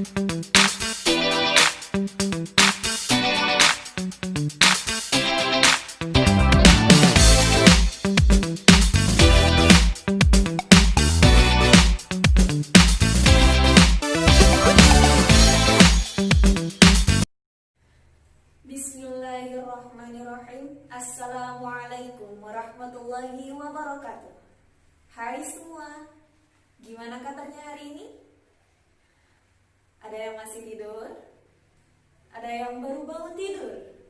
Bismillahirrahmanirrahim. Assalamualaikum warahmatullahi wabarakatuh. Hai semua, gimana kabarnya hari ini? Ada yang masih tidur? Ada yang baru bangun tidur?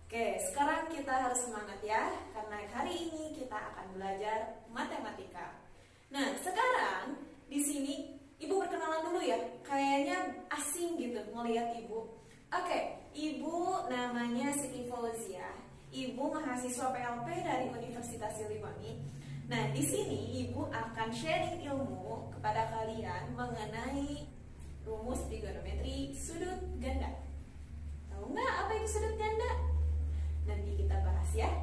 Oke, sekarang kita harus semangat ya, karena hari ini kita akan belajar matematika. Nah, sekarang di sini Ibu perkenalan dulu ya. Kayaknya asing gitu ngelihat Ibu. Oke, Ibu namanya Siti Fauzia. Ibu mahasiswa PLP dari Universitas Siliwangi. Nah, di sini Ibu akan sharing ilmu kepada kalian mengenai rumus trigonometri sudut ganda. Tahu nggak apa itu sudut ganda? Nanti kita bahas ya.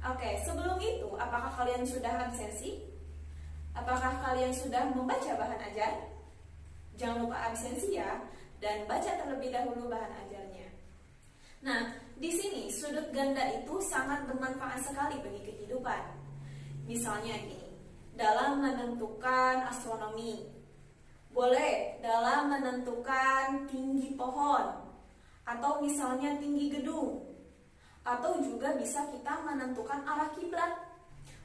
Oke, sebelum itu, apakah kalian sudah absensi? Apakah kalian sudah membaca bahan ajar? Jangan lupa absensi ya, dan baca terlebih dahulu bahan ajarnya. Nah, di sini sudut ganda itu sangat bermanfaat sekali bagi kehidupan. Misalnya gini, dalam menentukan astronomi, boleh dalam menentukan tinggi pohon, atau misalnya tinggi gedung, atau juga bisa kita menentukan arah kiblat.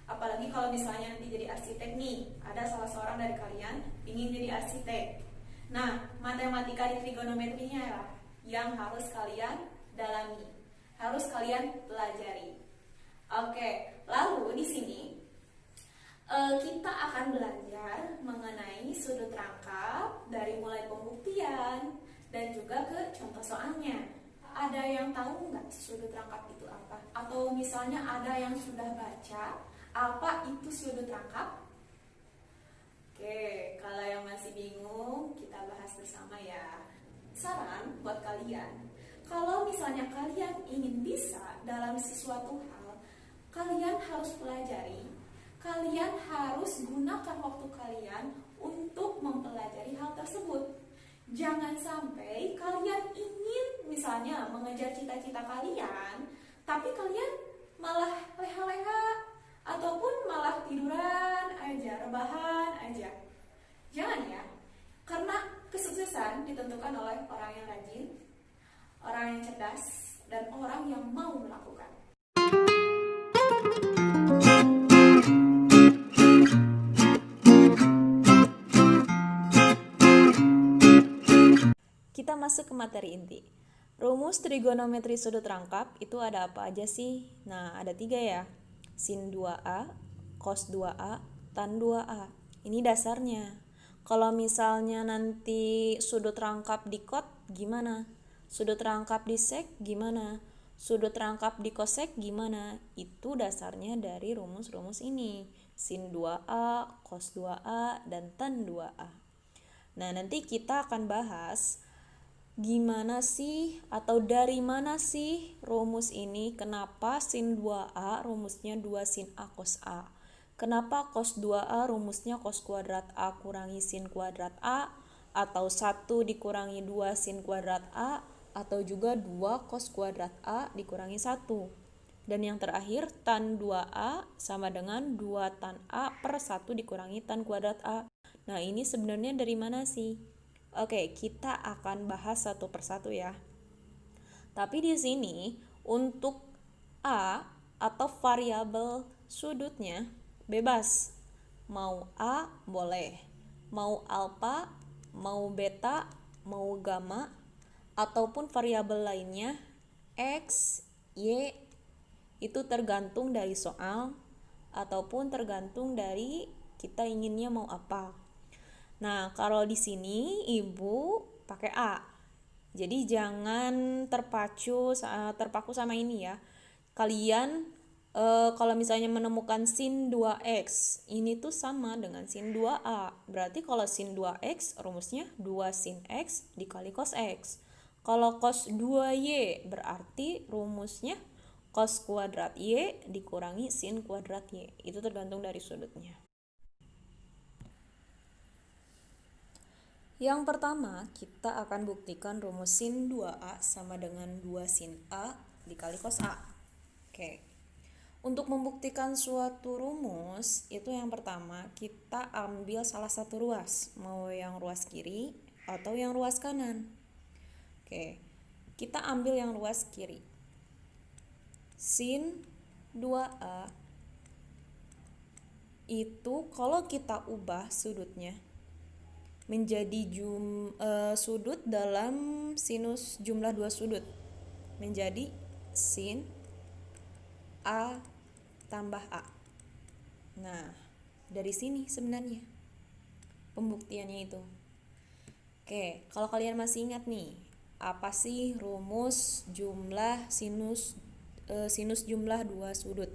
Apalagi kalau misalnya nanti jadi arsitek nih, ada salah seorang dari kalian ingin jadi arsitek. Nah, matematika di trigonometrinya lah yang harus kalian dalami, harus kalian pelajari. Oke, lalu di sini kita akan belajar mengenai sudut rangkap dari mulai pembuktian dan juga ke contoh soalnya. Ada yang tahu nggak sudut rangkap itu apa? Atau misalnya ada yang sudah baca apa itu sudut rangkap? Oke, kalau yang masih bingung, kita bahas bersama ya. Saran buat kalian, kalau misalnya kalian ingin bisa dalam sesuatu hal, kalian harus pelajari, kalian harus gunakan waktu kalian untuk mempelajari hal tersebut. Jangan sampai kalian ingin misalnya mengejar cita-cita kalian, tapi kalian malah leha-leha, ataupun malah tiduran aja, rebahan aja. Jangan ya, karena kesuksesan ditentukan oleh orang yang rajin, orang yang cerdas, dan orang yang mau melakukan. Kita masuk ke materi inti. Rumus trigonometri sudut rangkap itu ada apa aja sih? Nah, ada 3 ya. Sin 2A, cos 2A, tan 2A. Ini dasarnya. Kalau misalnya nanti sudut rangkap di kot gimana? Sudut rangkap di sek gimana? Sudut rangkap di kosek gimana? Itu dasarnya dari rumus-rumus ini. Sin 2A, cos 2A, dan tan 2A. Nah, nanti kita akan bahas gimana sih atau dari mana sih rumus ini? Kenapa sin 2A rumusnya 2 sin A cos A? Kenapa cos 2A rumusnya cos kuadrat A kurangi sin kuadrat A? Atau 1 dikurangi 2 sin kuadrat A? Atau juga 2 cos kuadrat A dikurangi 1? Dan yang terakhir, tan 2A sama dengan 2 tan A per 1 dikurangi tan kuadrat A. Nah, ini sebenarnya dari mana sih? Oke, kita akan bahas satu persatu ya. Tapi di sini untuk A atau variabel sudutnya bebas. Mau A boleh, mau alfa, mau beta, mau gamma, ataupun variabel lainnya X, Y, itu tergantung dari soal ataupun tergantung dari kita inginnya mau apa. Nah, kalau di sini Ibu pakai A. Jadi jangan terpaku sama ini ya. Kalian kalau misalnya menemukan sin 2x, ini tuh sama dengan sin 2a. Berarti kalau sin 2x rumusnya 2 sin x dikali cos x. Kalau cos 2y berarti rumusnya cos kuadrat y dikurangi sin kuadrat y. Itu tergantung dari sudutnya. Yang pertama, kita akan buktikan rumus sin 2A sama dengan 2 sin A dikali cos A. Oke. Untuk membuktikan suatu rumus, itu yang pertama kita ambil salah satu ruas, mau yang ruas kiri atau yang ruas kanan. Oke. Kita ambil yang ruas kiri. Sin 2A itu kalau kita ubah sudutnya menjadi sudut dalam sinus jumlah 2 sudut menjadi sin A tambah A. Nah, dari sini sebenarnya pembuktiannya itu. Oke, kalau kalian masih ingat nih, apa sih rumus jumlah sinus jumlah 2 sudut?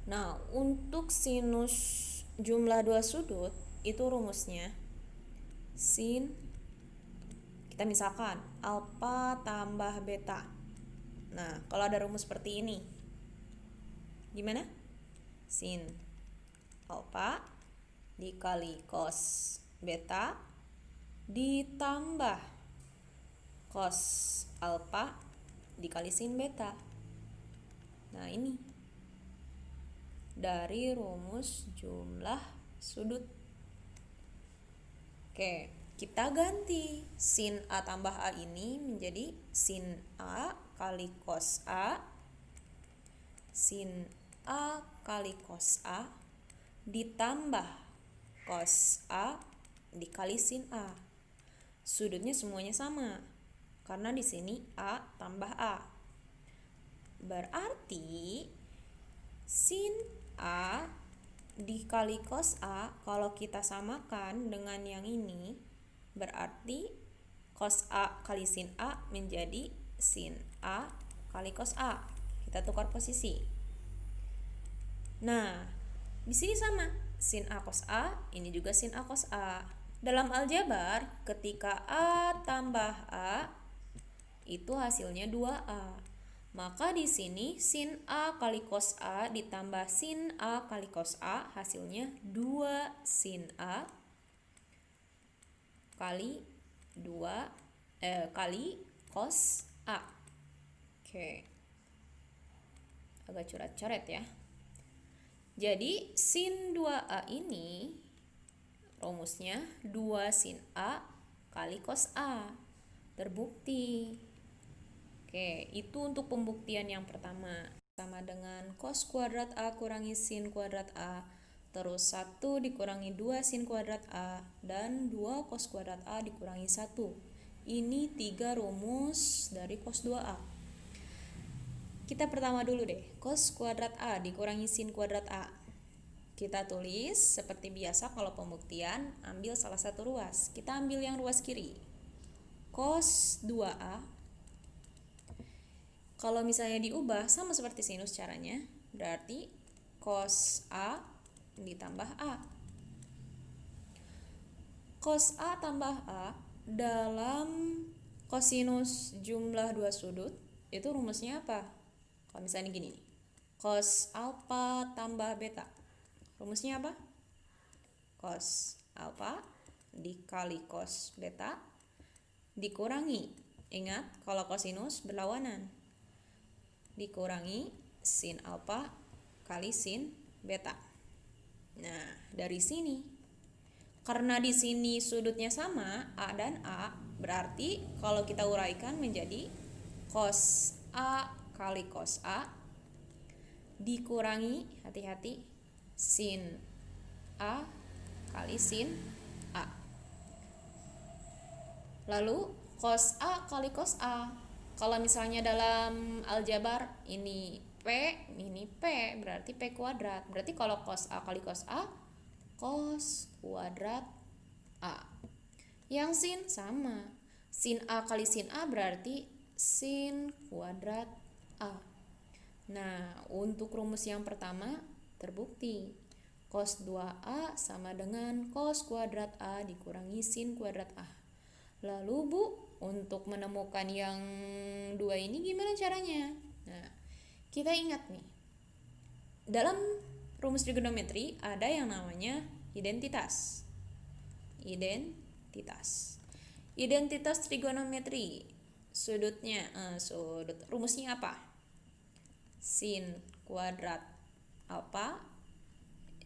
Nah, untuk sinus jumlah 2 sudut itu rumusnya sin, kita misalkan alfa tambah beta. Nah, kalau ada rumus seperti ini gimana? Sin alfa dikali cos beta ditambah cos alfa dikali sin beta. Nah, ini dari rumus jumlah sudut. Oke, kita ganti sin A tambah A ini menjadi sin A kali cos A, sin A kali cos A ditambah cos A dikali sin A. Sudutnya semuanya sama karena di sini A tambah A. Berarti sin A dikali cos A kalau kita samakan dengan yang ini berarti cos A kali sin A menjadi sin A kali cos A. Kita tukar posisi. Nah, di sini sama, sin A cos A, ini juga sin A cos A. Dalam aljabar, ketika A tambah A, itu hasilnya 2A. Maka di sini sin A kali cos A ditambah sin A kali cos A, hasilnya 2 sin A kali 2 kali cos A. Oke. Agak coret-coret ya. Jadi sin 2A ini rumusnya 2 sin A kali cos A. Terbukti. Oke, itu untuk pembuktian yang pertama. Sama dengan cos kuadrat A kurangi sin kuadrat A, terus 1 dikurangi 2 sin kuadrat A, dan 2 cos kuadrat A dikurangi 1. Ini 3 rumus dari cos 2A. Kita pertama dulu deh, cos kuadrat A dikurangi sin kuadrat A. Kita tulis seperti biasa kalau pembuktian, ambil salah satu ruas. Kita ambil yang ruas kiri. Cos 2A, kalau misalnya diubah sama seperti sinus caranya, berarti cos A ditambah A. Cos A tambah A dalam kosinus jumlah 2 sudut, itu rumusnya apa? Kalau misalnya gini nih, cos alfa tambah beta. Rumusnya apa? Cos alfa dikali cos beta dikurangi, ingat kalau kosinus berlawanan, dikurangi sin alfa kali sin beta. Nah, dari sini karena di sini sudutnya sama A dan A, berarti kalau kita uraikan menjadi cos A kali cos A dikurangi, hati-hati, sin A kali sin A. Lalu cos A kali cos A, kalau misalnya dalam aljabar ini P, ini P, berarti P kuadrat. Berarti kalau cos A kali cos A, cos kuadrat A. Yang sin sama, sin A kali sin A berarti sin kuadrat A. Nah, untuk rumus yang pertama terbukti cos 2A sama dengan cos kuadrat A dikurangi sin kuadrat A. Lalu Bu, untuk menemukan yang 2 ini gimana caranya? Nah, kita ingat nih, dalam rumus trigonometri ada yang namanya identitas. Identitas trigonometri. Rumusnya apa? Sin kuadrat alfa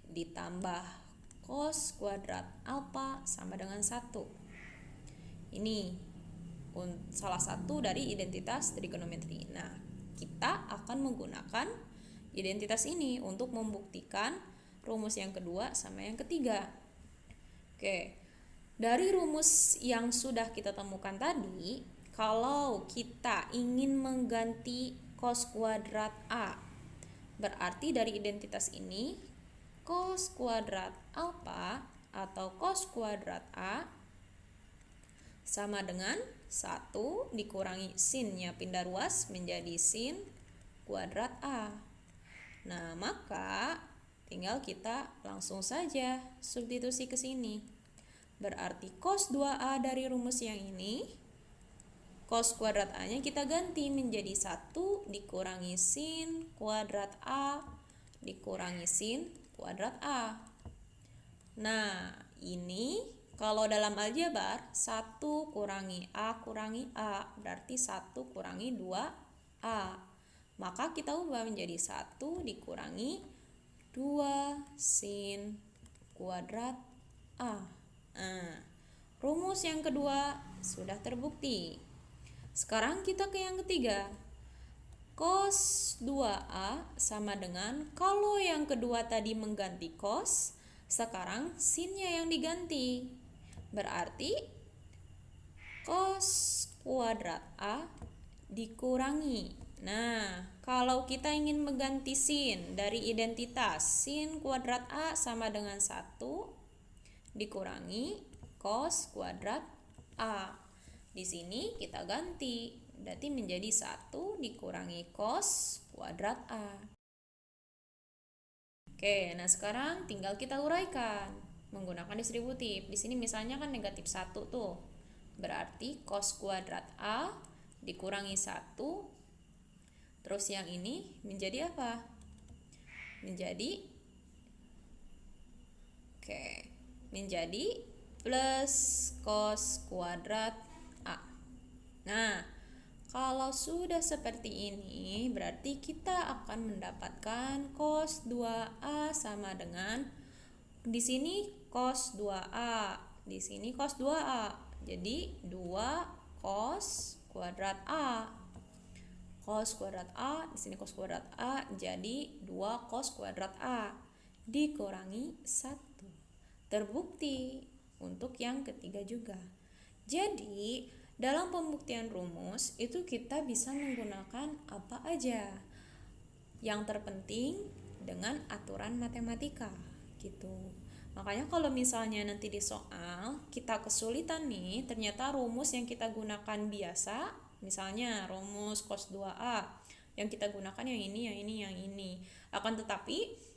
ditambah cos kuadrat alfa sama dengan 1. Ini salah satu dari identitas trigonometri. Nah, kita akan menggunakan identitas ini untuk membuktikan rumus yang kedua sama yang ketiga. Oke, dari rumus yang sudah kita temukan tadi, kalau kita ingin mengganti cos kuadrat A, berarti dari identitas ini cos kuadrat alfa atau cos kuadrat A sama dengan 1 dikurangi sinnya pindah ruas menjadi sin kuadrat A. Nah, maka tinggal kita langsung saja substitusi ke sini. Berarti cos 2A dari rumus yang ini, cos kuadrat A-nya kita ganti menjadi 1 dikurangi sin kuadrat A dikurangi sin kuadrat A. Nah, ini kalau dalam aljabar 1 kurangi A berarti 1 kurangi 2A. Maka kita ubah menjadi 1 dikurangi 2 sin kuadrat A. Nah, rumus yang kedua sudah terbukti. Sekarang kita ke yang ketiga. Cos 2A sama dengan, kalau yang kedua tadi mengganti cos, sekarang sinnya yang diganti. Berarti cos kuadrat A dikurangi. Nah, kalau kita ingin mengganti sin dari identitas sin kuadrat A sama dengan 1 dikurangi cos kuadrat A. Di sini kita ganti, berarti menjadi 1 dikurangi cos kuadrat A. Oke, nah sekarang tinggal kita uraikan menggunakan distributif. Di sini misalnya kan negatif 1 tuh. Berarti cos kuadrat A dikurangi 1. Terus yang ini menjadi apa? Menjadi plus cos kuadrat A. Nah, kalau sudah seperti ini, berarti kita akan mendapatkan cos 2A sama dengan, di sini cos 2A, di sini cos 2A. Jadi 2 cos kuadrat A. Cos kuadrat A, di sini cos kuadrat A, jadi 2 cos kuadrat A dikurangi 1. Terbukti untuk yang ketiga juga. Jadi, dalam pembuktian rumus itu kita bisa menggunakan apa aja. Yang terpenting dengan aturan matematika gitu. Makanya kalau misalnya nanti di soal kita kesulitan nih, ternyata rumus yang kita gunakan biasa, misalnya rumus cos 2A, yang kita gunakan yang ini. Akan tetapi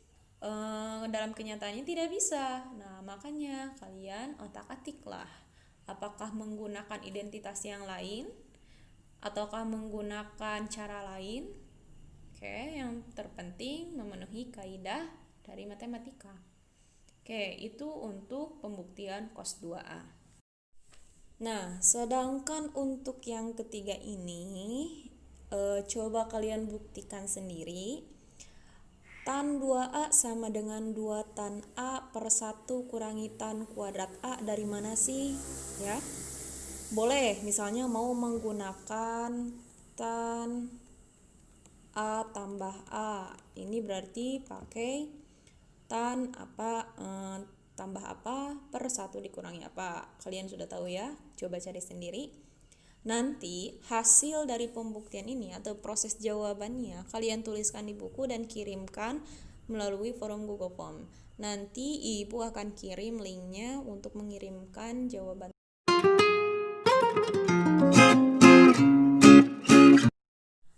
dalam kenyataannya tidak bisa. Nah, makanya kalian otak-atiklah. Apakah menggunakan identitas yang lain ataukah menggunakan cara lain? Oke, yang terpenting memenuhi kaidah dari matematika. Oke, itu untuk pembuktian cos 2A. Nah, sedangkan untuk yang ketiga ini, coba kalian buktikan sendiri. Tan 2A sama dengan 2 tan A per 1 kurangi tan kuadrat A dari mana sih? Ya, boleh misalnya mau menggunakan tan A tambah A. Ini berarti pakai tan tambah apa per 1 dikurangi apa. Kalian sudah tahu ya, coba cari sendiri. Nanti hasil dari pembuktian ini atau proses jawabannya kalian tuliskan di buku dan kirimkan melalui forum Google Form. Nanti ibu akan kirim linknya untuk mengirimkan jawaban.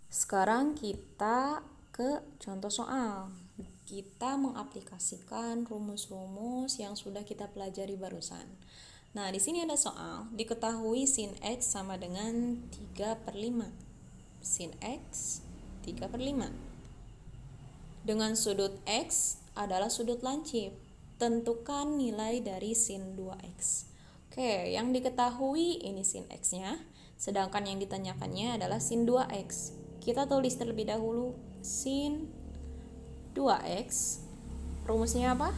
Sekarang kita ke contoh soal. Kita mengaplikasikan rumus-rumus yang sudah kita pelajari barusan. Nah, di sini ada soal, diketahui sin X sama dengan 3/5. Sin X 3/5. Dengan sudut X adalah sudut lancip. Tentukan nilai dari sin 2x. Oke, yang diketahui ini sin x-nya, sedangkan yang ditanyakannya adalah sin 2x. Kita tulis terlebih dahulu sin 2x. Rumusnya apa?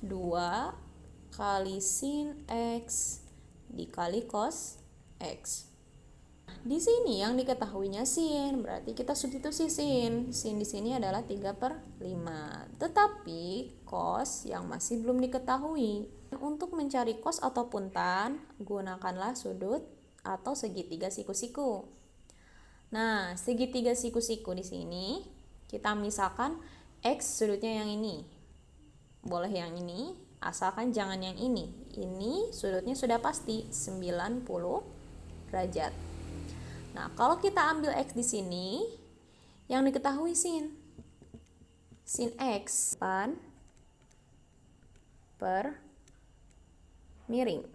2 kali sin x dikali cos x. Di sini yang diketahuinya sin, berarti kita substitusi sin. Sin di sini adalah 3/5. Tetapi cos yang masih belum diketahui. Untuk mencari cos ataupun tan, gunakanlah sudut atau segitiga siku-siku. Nah, segitiga siku-siku di sini kita misalkan x sudutnya yang ini. Boleh yang ini, asalkan jangan yang ini. Ini sudutnya sudah pasti 90 derajat. Nah, kalau kita ambil x di sini, yang diketahui sin x 8 per miring.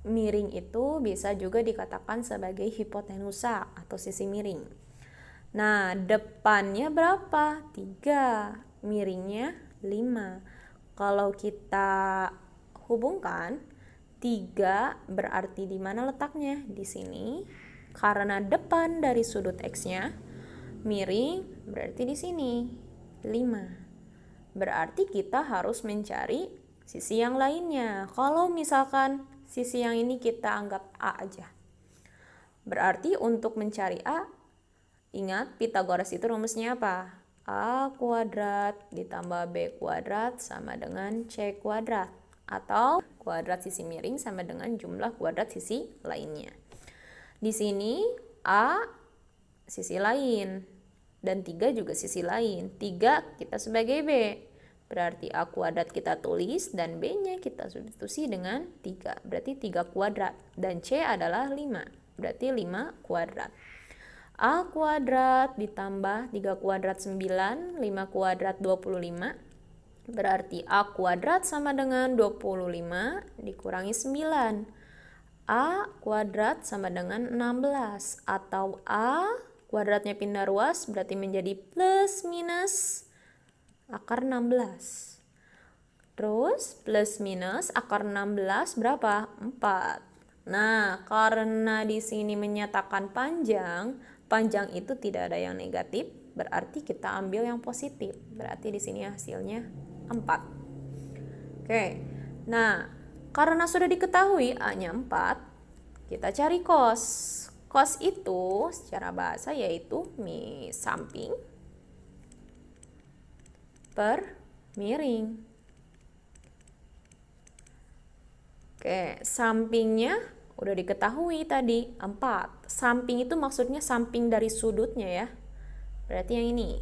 Miring itu bisa juga dikatakan sebagai hipotenusa atau sisi miring. Nah, depannya berapa? 3, miringnya 5. Kalau kita hubungkan 3 berarti di mana letaknya? Di sini. Karena depan dari sudut x-nya miring, berarti di sini 5. Berarti kita harus mencari sisi yang lainnya. Kalau misalkan sisi yang ini kita anggap A aja. Berarti untuk mencari A, ingat Pythagoras itu rumusnya apa? A kuadrat ditambah B kuadrat sama dengan C kuadrat. Atau kuadrat sisi miring sama dengan jumlah kuadrat sisi lainnya. Di sini A sisi lain dan 3 juga sisi lain. 3 kita sebagai B. Berarti A kuadrat kita tulis dan B-nya kita substitusi dengan 3. Berarti 3 kuadrat. Dan C adalah 5. Berarti 5 kuadrat. A kuadrat ditambah 3 kuadrat 9, 5 kuadrat 25. Berarti A kuadrat sama dengan 25 dikurangi 9. A kuadrat sama dengan 16. Atau A kuadratnya pindah ruas berarti menjadi plus minus akar 16. Terus plus minus akar 16 berapa? 4. Nah, karena di sini menyatakan panjang, panjang itu tidak ada yang negatif, berarti kita ambil yang positif. Berarti di sini hasilnya 4. Oke. Nah, karena sudah diketahui A-nya 4, kita cari cos. Cos itu secara bahasa yaitu samping per miring. Oke, sampingnya udah diketahui tadi 4. Samping itu maksudnya samping dari sudutnya ya. Berarti yang ini.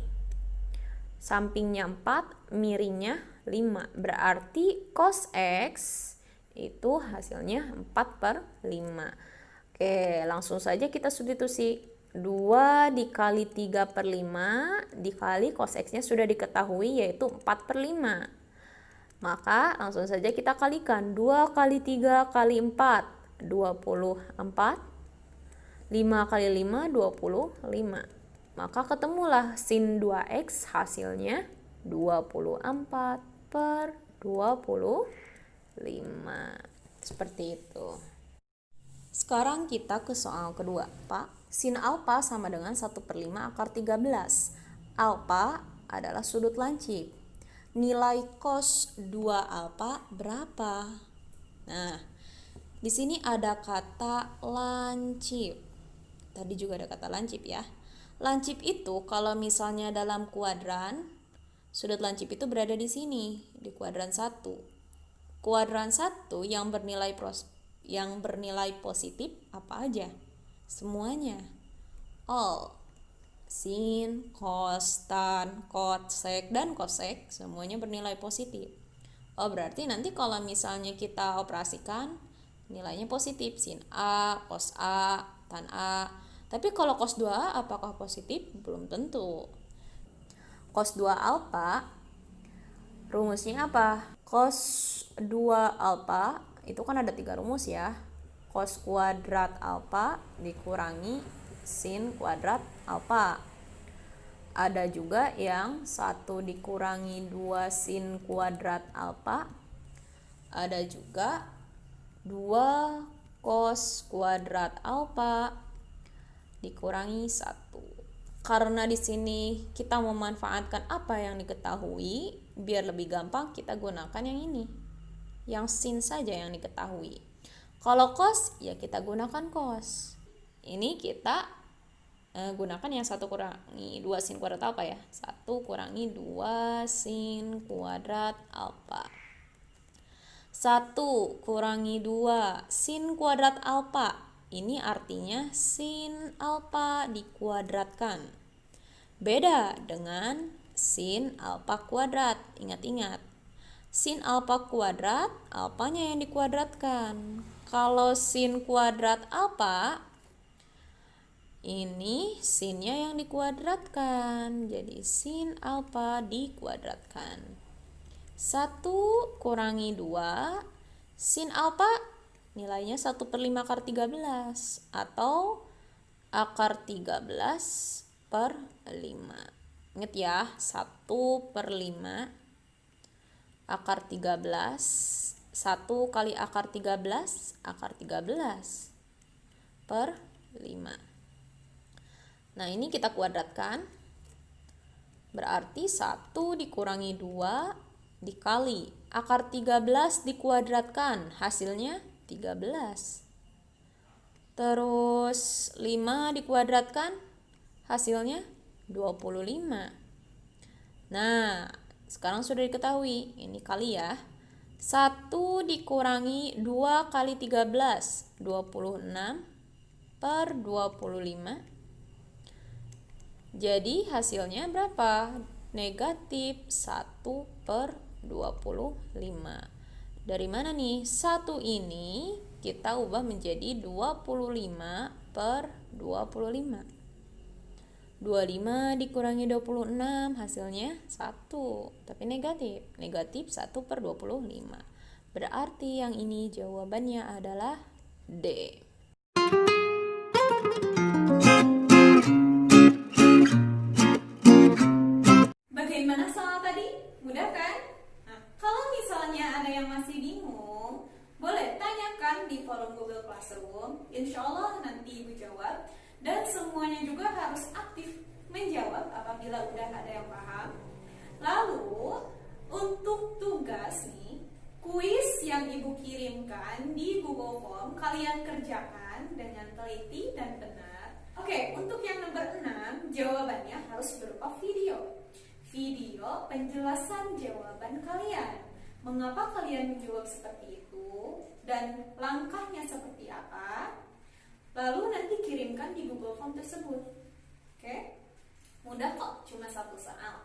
Sampingnya 4, miringnya 5. Berarti cos X itu hasilnya 4/5. Oke, langsung saja kita substitusi. 2 dikali 3/5 dikali cos X-nya sudah diketahui yaitu 4/5. Maka langsung saja kita kalikan. 2 kali 3 kali 4, 24. 5 kali 5, 25. Maka ketemulah sin 2x hasilnya 24/25. Seperti itu. Sekarang kita ke soal kedua, Pak. Sin alfa sama dengan 1/5 akar 13. Alfa adalah sudut lancip. Nilai cos 2 alfa berapa? Nah, di sini ada kata lancip. Tadi juga ada kata lancip ya. Lancip itu kalau misalnya dalam kuadran, sudut lancip itu berada di sini, di kuadran 1. Kuadran 1 yang bernilai positif apa aja? Semuanya. All. Sin, cos, tan, cosec, dan cosec semuanya bernilai positif. Oh, berarti nanti kalau misalnya kita operasikan nilainya positif. Sin A, cos A, tan A. Tapi kalau cos 2A apakah positif? Belum tentu. Cos 2 alfa rumusnya apa? Cos 2 alfa itu kan ada 3 rumus ya. Cos kuadrat alfa dikurangi sin kuadrat alfa. Ada juga yang 1 dikurangi 2 sin kuadrat alfa. Ada juga 2 cos kuadrat alfa dikurangi 1. Karena di sini kita memanfaatkan apa yang diketahui, biar lebih gampang kita gunakan yang ini. Yang sin saja yang diketahui. Kalau cos, ya kita gunakan cos. Ini kita gunakan yang 1 kurangi 2 sin kuadrat alfa ya. 1 kurangi 2 sin kuadrat alfa. 1 kurangi 2 sin kuadrat alfa. Ini artinya sin alfa dikuadratkan. Beda dengan sin alfa kuadrat. Ingat-ingat. Sin alfa kuadrat, alfanya yang dikuadratkan. Kalau sin kuadrat alfa, ini sinnya yang dikuadratkan. Jadi sin alfa dikuadratkan. 1 kurangi 2 sin alfa nilainya 1/5 akar 13 atau akar 13 per 5. Ingat ya, 1/5 akar 13. 1 kali akar 13 per 5. Nah, ini kita kuadratkan. Berarti 1 dikurangi 2 dikali akar 13 dikuadratkan. Hasilnya 13. Terus 5 dikuadratkan. Hasilnya 25. Nah, sekarang sudah diketahui. Ini kali ya. 1 dikurangi 2 kali 13. 26 per 25. Jadi hasilnya berapa? Negatif 1 per 25. Dari mana nih? 1 ini kita ubah menjadi 25 per 25. 25 dikurangi 26 hasilnya 1. Tapi negatif. Negatif 1 per 25. Berarti yang ini jawabannya adalah D. Bagaimana soal tadi? Mudah kan? Nah, kalau misalnya ada yang masih bingung, boleh tanyakan di forum Google Classroom. Insya Allah nanti Ibu jawab. Dan semuanya juga harus aktif menjawab apabila udah ada yang paham. Lalu, untuk tugas nih, kuis yang Ibu kirimkan di Google Form, kalian kerjakan dengan teliti dan benar. Oke, untuk yang nomor 6, jawabannya harus berupa video. Video penjelasan jawaban kalian. Mengapa kalian menjawab seperti itu dan langkahnya seperti apa? Lalu nanti kirimkan di Google Form tersebut. Oke? Mudah kok, cuma 1 soal.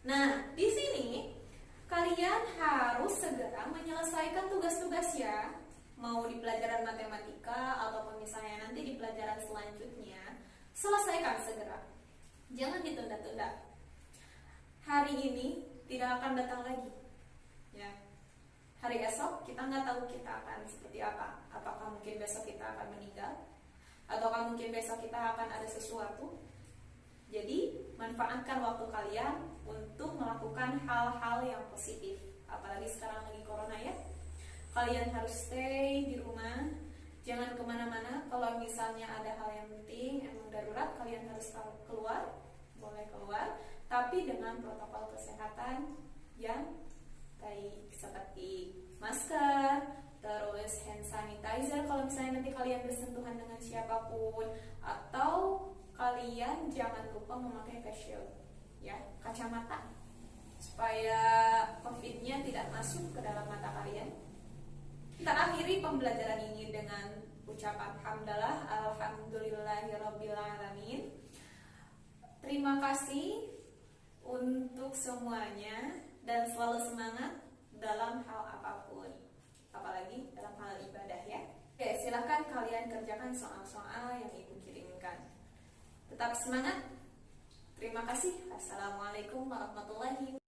Nah, di sini kalian harus segera menyelesaikan tugas-tugas ya. Mau di pelajaran matematika ataupun misalnya nanti di pelajaran selanjutnya, selesaikan segera. Jangan ditunda-tunda. Hari ini tidak akan datang lagi, ya. Hari esok kita nggak tahu kita akan seperti apa. Apakah mungkin besok kita akan meninggal, ataukah mungkin besok kita akan ada sesuatu. Jadi manfaatkan waktu kalian untuk melakukan hal-hal yang positif. Apalagi sekarang lagi corona ya. Kalian harus stay di rumah, jangan kemana-mana. Kalau misalnya ada hal yang penting, emang darurat, kalian harus keluar, boleh keluar. Tapi dengan protokol kesehatan yang baik seperti masker, terus hand sanitizer kalau misalnya nanti kalian bersentuhan dengan siapapun, atau kalian jangan lupa memakai face shield, ya, kacamata, supaya COVID-nya tidak masuk ke dalam mata kalian. Kita akhiri pembelajaran ini dengan ucapan hamdalah, alhamdulillahirabbil alamin. Terima kasih untuk semuanya dan selalu semangat dalam hal apapun, apalagi dalam hal ibadah ya. Oke, silakan kalian kerjakan soal-soal yang Ibu kirimkan. Tetap semangat. Terima kasih. Assalamualaikum warahmatullahi wabarakatuh.